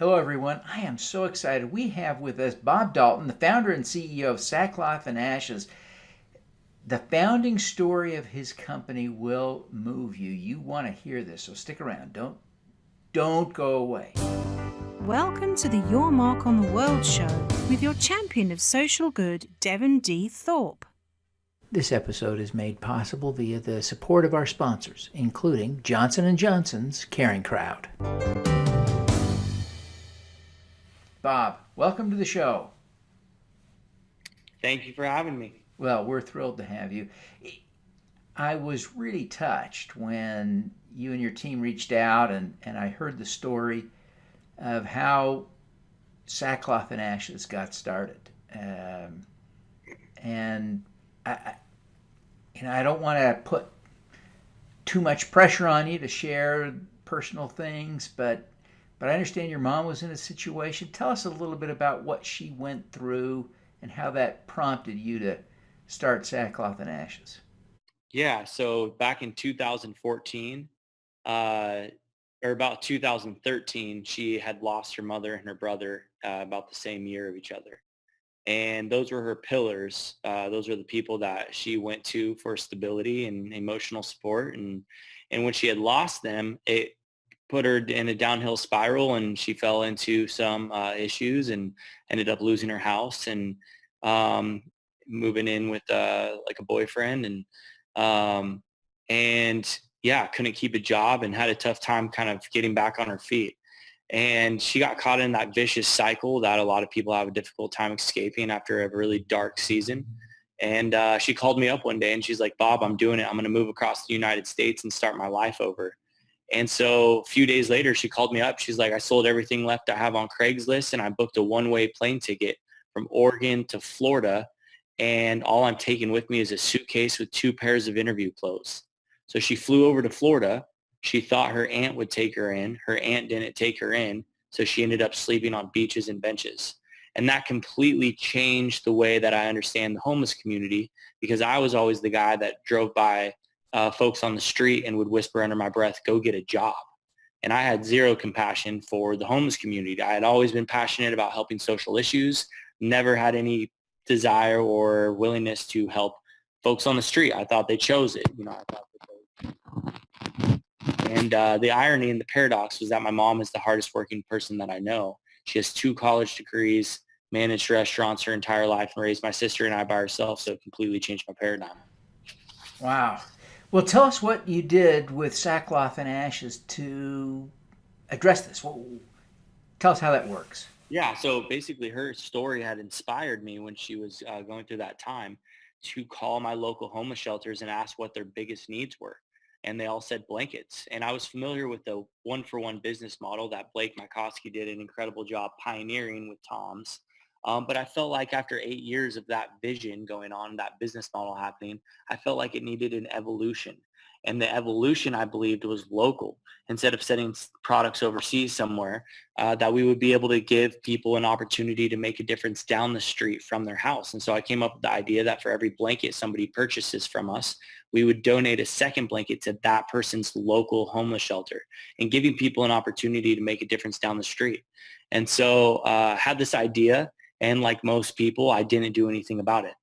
Hello, everyone. I am so excited. We have with us Bob Dalton, the founder and CEO of Sackcloth Ashes. The founding story of his company will move you. You want to hear this, so stick around. Don't go away. Welcome to the Your Mark on the World show with your champion of social good, Devin D. Thorpe. This episode is made possible via the support of our sponsors, including Johnson & Johnson's Caring Crowd. Bob, welcome to the show. Thank you for having me. Well, we're thrilled to have you. I was really touched when you and your team reached out and I heard the story of how Sackcloth Ashes got started. And I don't want to put too much pressure on you to share personal things, but I understand your mom was in a situation. Tell us a little bit about what she went through and how that prompted you to start Sackcloth Ashes. Yeah, so back in 2014, or about 2013, she had lost her mother and her brother about the same year of each other. And those were her pillars. Those are the people that she went to for stability and emotional support. And when she had lost them, it put her in a downhill spiral, and she fell into some issues and ended up losing her house and um, moving in with like a boyfriend um, and yeah, couldn't keep a job and had a tough time kind of getting back on her feet. And she got caught in that vicious cycle that a lot of people have a difficult time escaping after a really dark season. And she called me up one day and she's like, Bob, I'm doing it. I'm going to move across the United States and start my life over. And so a few days later, she called me up. She's like, I sold everything left I have on Craigslist and I booked a one-way plane ticket from Oregon to Florida. And all I'm taking with me is a suitcase with 2 pairs of interview clothes. So she flew over to Florida. She thought her aunt would take her in. Her aunt didn't take her in. So she ended up sleeping on beaches and benches. And that completely changed the way that I understand the homeless community, because I was always the guy that drove by folks on the street and would whisper under my breath, go get a job. And I had zero compassion for the homeless community. I had always been passionate about helping social issues, never had any desire or willingness to help folks on the street. I thought they chose it. I thought and the irony and the paradox was that my mom is the hardest working person that I know. She has 2 college degrees, managed restaurants her entire life, and raised my sister and I by herself. So it completely changed my paradigm. Wow. Well, tell us what you did with Sackcloth Ashes to address this. Well, tell us how that works. Yeah, so basically her story had inspired me when she was going through that time to call my local homeless shelters and ask what their biggest needs were. And they all said blankets. And I was familiar with the one-for-one business model that Blake Mycoskie did an incredible job pioneering with Tom's. But I felt like after 8 years of that vision going on, that business model happening, I felt like it needed an evolution. And the evolution, I believed, was local. Instead of setting products overseas somewhere, that we would be able to give people an opportunity to make a difference down the street from their house. And so I came up with the idea that for every blanket somebody purchases from us, we would donate a second blanket to that person's local homeless shelter, and giving people an opportunity to make a difference down the street. And so I had this idea, and like most people, I didn't do anything about it.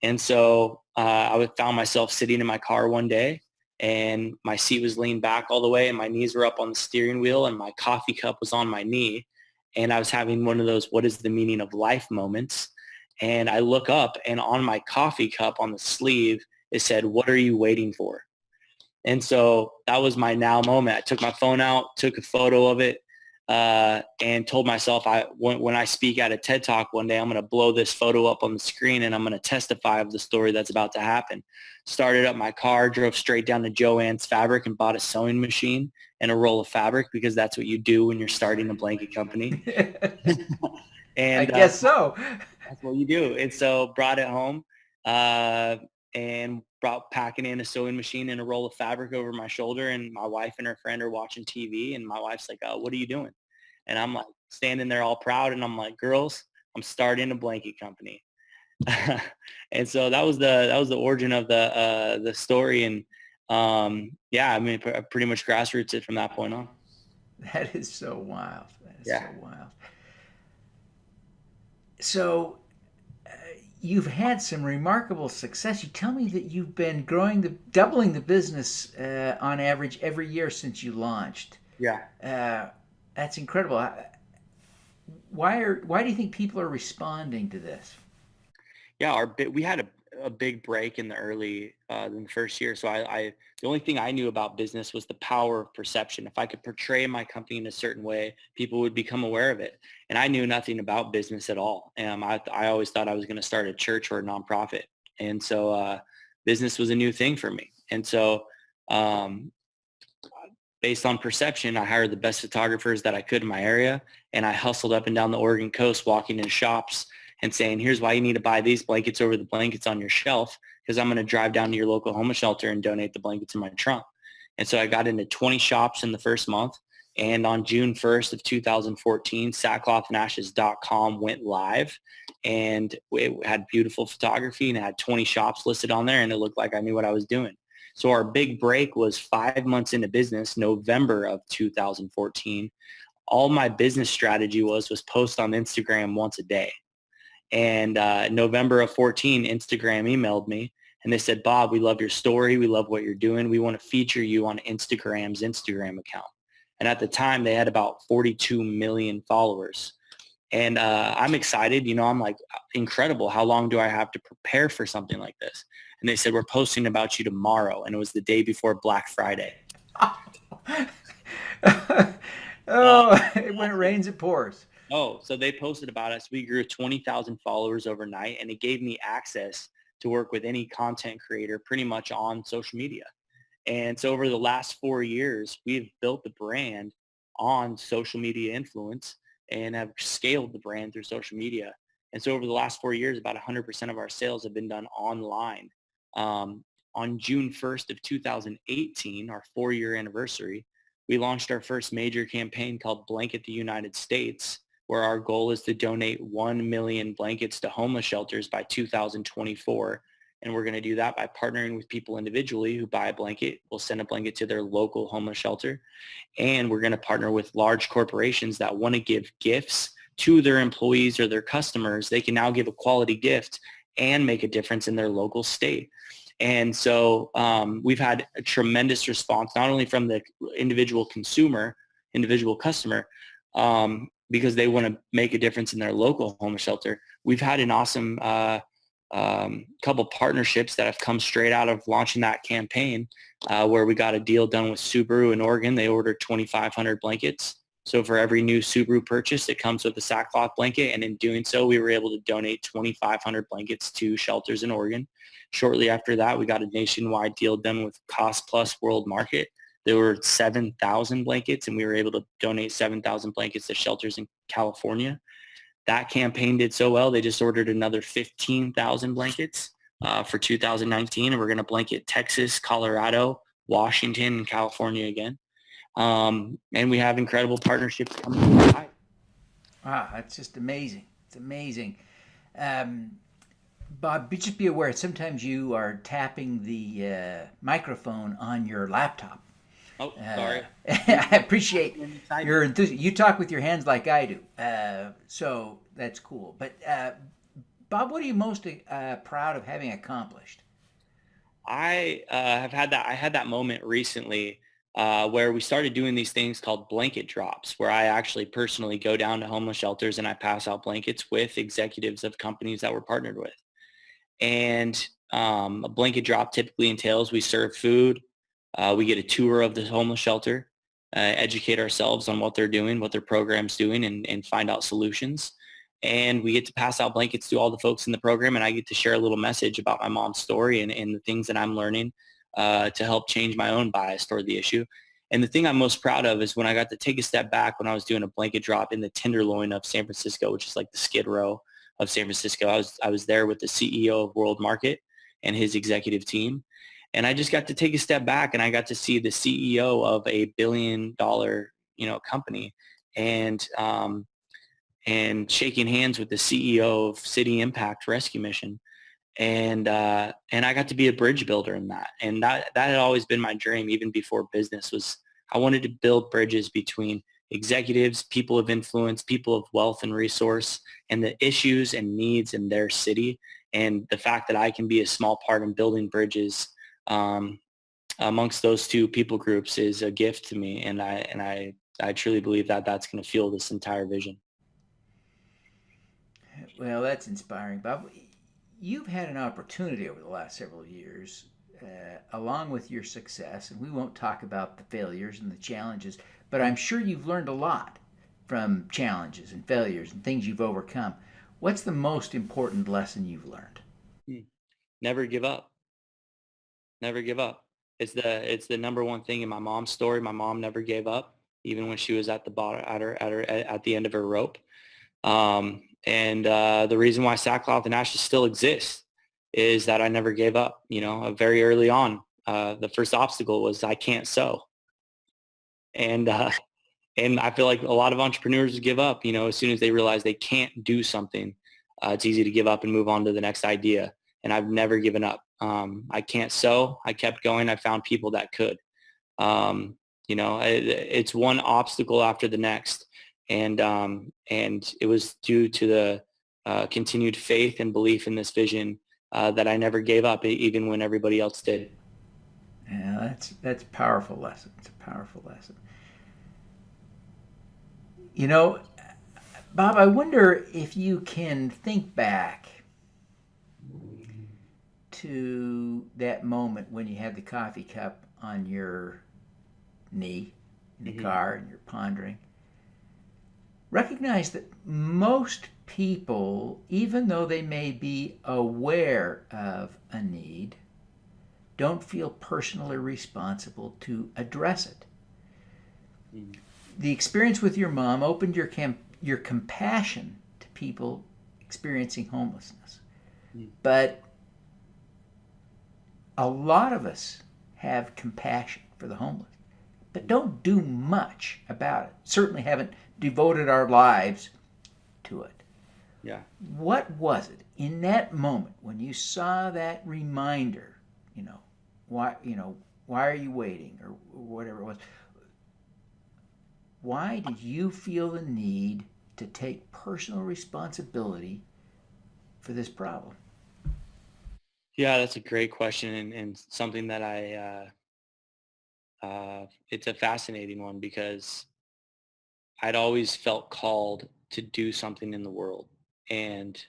And so I found myself sitting in my car one day, and my seat was leaned back all the way and my knees were up on the steering wheel and my coffee cup was on my knee. And I was having one of those, what is the meaning of life moments? And I look up, and on my coffee cup on the sleeve, it said, what are you waiting for? And so that was my now moment. I took my phone out, took a photo of it, and told myself, when I speak at a TED Talk one day, I'm going to blow this photo up on the screen and I'm going to testify of the story that's about to happen. Started up my car, drove straight down to Joann's Fabric and bought a sewing machine and a roll of fabric, because that's what you do when you're starting a blanket company. I And guess so. that's what you do. And so brought it home and brought packing in a sewing machine and a roll of fabric over my shoulder. And my wife and her friend are watching TV. And my wife's like, what are you doing? And I'm like standing there all proud. And I'm like, girls, I'm starting a blanket company. And so that was the origin of the story. And yeah, I mean, pretty much grassroots it from that point on. That is so wild. That is so Yeah. wild. So you've had some remarkable success. You tell me that you've been doubling the business on average every year since you launched. Yeah. Uh, that's incredible. Why do you think people are responding to this? Yeah, we had a big break in the first year. So the only thing I knew about business was the power of perception. If I could portray my company in a certain way, people would become aware of it. And I knew nothing about business at all. I always thought I was going to start a church or a nonprofit. And so business was a new thing for me. And so um, based on perception, I hired the best photographers that I could in my area, and I hustled up and down the Oregon coast, walking in shops and saying, here's why you need to buy these blankets over the blankets on your shelf, because I'm going to drive down to your local homeless shelter and donate the blankets in my trunk. And so I got into 20 shops in the first month. And on June 1st of 2014, sackclothandashes.com went live, and it had beautiful photography and it had 20 shops listed on there, and it looked like I knew what I was doing. So our big break was 5 months into business, November of 2014. All my business strategy was post on Instagram once a day. And November of 14, Instagram emailed me and they said, Bob, we love your story. We love what you're doing. We want to feature you on Instagram's Instagram account. And at the time, they had about 42 million followers. And I'm excited. I'm like, incredible. How long do I have to prepare for something like this? And they said, we're posting about you tomorrow. And it was the day before Black Friday. Oh, when it rains, it pours. Oh, so they posted about us. We grew 20,000 followers overnight, and it gave me access to work with any content creator pretty much on social media. And so over the last 4 years, we've built the brand on social media influence and have scaled the brand through social media. And so over the last 4 years, about 100% of our sales have been done online. On June 1st of 2018, our 4-year anniversary, we launched our first major campaign called Blanket the United States, where our goal is to donate 1 million blankets to homeless shelters by 2024. And we're going to do that by partnering with people individually who buy a blanket. We'll send a blanket to their local homeless shelter. And we're going to partner with large corporations that want to give gifts to their employees or their customers. They can now give a quality gift and make a difference in their local state. And so we've had a tremendous response, not only from the individual customer, because they want to make a difference in their local homeless shelter. We've had an awesome couple partnerships that have come straight out of launching that campaign, where we got a deal done with Subaru in Oregon. They ordered 2,500 blankets. So for every new Subaru purchase, it comes with a sackcloth blanket. And in doing so, we were able to donate 2,500 blankets to shelters in Oregon. Shortly after that, we got a nationwide deal done with Cost Plus World Market. There were 7,000 blankets, and we were able to donate 7,000 blankets to shelters in California. That campaign did so well, they just ordered another 15,000 blankets for 2019, and we're going to blanket Texas, Colorado, Washington, and California again. And we have incredible partnerships coming by. Wow, that's just amazing. It's amazing. Um, Bob, just be aware, sometimes you are tapping the microphone on your laptop. Oh, sorry. I appreciate your enthusiasm. You talk with your hands like I do, so that's cool. But Bob, what are you most proud of having accomplished? I had that moment recently where we started doing these things called blanket drops, where I actually personally go down to homeless shelters and I pass out blankets with executives of companies that we're partnered with. And a blanket drop typically entails we serve food, we get a tour of the homeless shelter, educate ourselves on what they're doing, what their program's doing, and find out solutions. And we get to pass out blankets to all the folks in the program, and I get to share a little message about my mom's story and the things that I'm learning to help change my own bias toward the issue. And the thing I'm most proud of is when I got to take a step back when I was doing a blanket drop in the Tenderloin of San Francisco, which is like the Skid Row of San Francisco. I was there with the CEO of World Market and his executive team. And I just got to take a step back and I got to see the CEO of a $1 billion, company and shaking hands with the CEO of City Impact Rescue Mission. And I got to be a bridge builder in that. And that had always been my dream, even before business was I wanted to build bridges between executives, people of influence, people of wealth and resource, and the issues and needs in their city. And the fact that I can be a small part in building bridges amongst those two people groups is a gift to me. And I truly believe that that's going to fuel this entire vision. Well, that's inspiring, Bob. You've had an opportunity over the last several years, along with your success, and we won't talk about the failures and the challenges, but I'm sure you've learned a lot from challenges and failures and things you've overcome. What's the most important lesson you've learned? Hmm. Never give up. Never give up. It's the number one thing in my mom's story. My mom never gave up, even when she was at the bottom, at the end of her rope. And the reason why Sackcloth and Ashes still exists is that I never gave up. Very early on, the first obstacle was I can't sew, and and I feel like a lot of entrepreneurs give up. As soon as they realize they can't do something, it's easy to give up and move on to the next idea. And I've never given up. I can't sew. I kept going. I found people that could. It's one obstacle after the next, and it was due to the continued faith and belief in this vision that I never gave up, even when everybody else did. Yeah, that's a powerful lesson. It's a powerful lesson. You know, Bob, I wonder if you can think back to that moment when you had the coffee cup on your knee in the car and you're pondering. Recognize that most people, even though they may be aware of a need, don't feel personally responsible to address it. The experience with your mom opened your compassion to people experiencing homelessness. But a lot of us have compassion for the homeless, but don't do much about it. Certainly haven't devoted our lives to it. Yeah. What was it in that moment when you saw that reminder, why are you waiting or whatever it was? Why did you feel the need to take personal responsibility for this problem? Yeah, that's a great question, and something that it's a fascinating one because I'd always felt called to do something in the world. And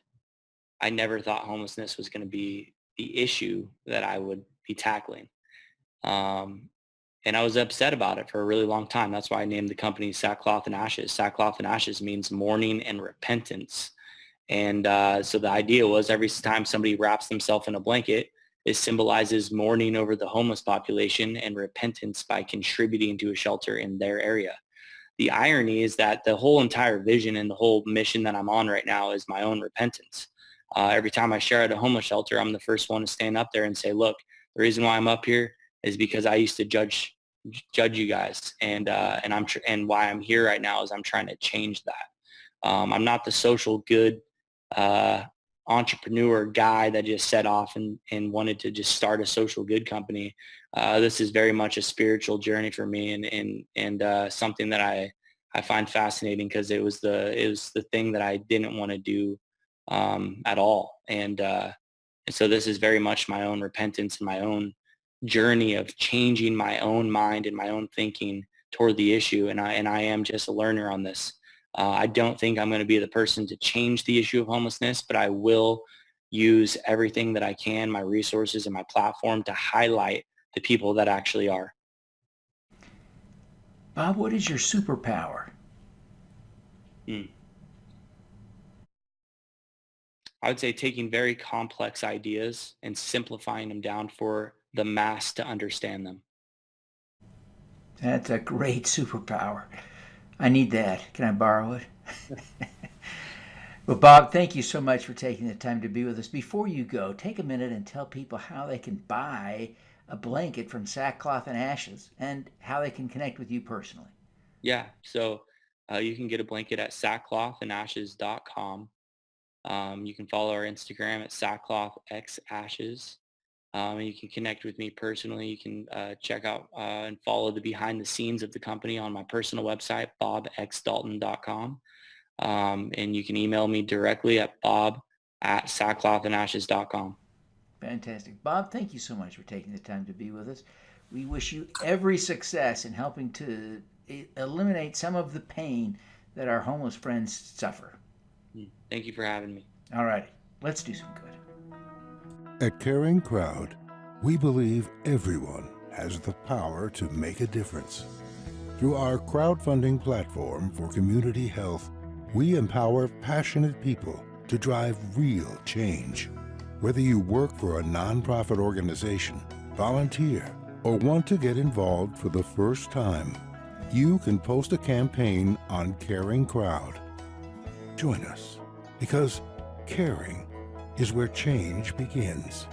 I never thought homelessness was going to be the issue that I would be tackling. Um, and I was upset about it for a really long time. That's why I named the company Sackcloth and Ashes. Sackcloth and Ashes means mourning and repentance. And so the idea was every time somebody wraps themselves in a blanket, it symbolizes mourning over the homeless population and repentance by contributing to a shelter in their area. The irony is that the whole entire vision and the whole mission that I'm on right now is my own repentance. Every time I share at a homeless shelter, I'm the first one to stand up there and say, look, the reason why I'm up here is because I used to judge you guys. And why I'm here right now is I'm trying to change that. I'm not the social good uh, entrepreneur guy that just set off and wanted to just start a social good company. This is very much a spiritual journey for me, and something that I find fascinating because it was the thing that I didn't want to do at all, and so this is very much my own repentance and my own journey of changing my own mind and my own thinking toward the issue, and I am just a learner on this. I don't think I'm going to be the person to change the issue of homelessness, but I will use everything that I can, my resources and my platform to highlight the people that actually are. Bob, what is your superpower? Hmm. I would say taking very complex ideas and simplifying them down for the mass to understand them. That's a great superpower. I need that. Can I borrow it? Well, Bob, thank you so much for taking the time to be with us. Before you go, take a minute and tell people how they can buy a blanket from Sackcloth and Ashes and how they can connect with you personally. Yeah, so you can get a blanket at sackclothandashes.com. You can follow our Instagram at sackclothxashes. You can connect with me personally. You can check out and follow the behind the scenes of the company on my personal website, bobxdalton.com. And you can email me directly at bob@sackclothandashes.com. Fantastic. Bob, thank you so much for taking the time to be with us. We wish you every success in helping to eliminate some of the pain that our homeless friends suffer. Thank you for having me. All righty, let's do some good. At Caring Crowd, we believe everyone has the power to make a difference. Through our crowdfunding platform for community health, we empower passionate people to drive real change. Whether you work for a nonprofit organization, volunteer, or want to get involved for the first time, you can post a campaign on Caring Crowd. Join us, because caring is where change begins.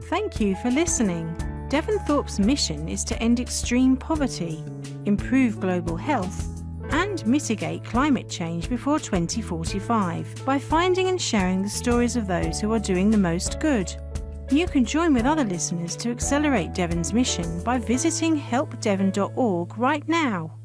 Thank you for listening. Devin Thorpe's mission is to end extreme poverty, improve global health, and mitigate climate change before 2045 by finding and sharing the stories of those who are doing the most good. You can join with other listeners to accelerate Devin's mission by visiting helpdevin.org right now.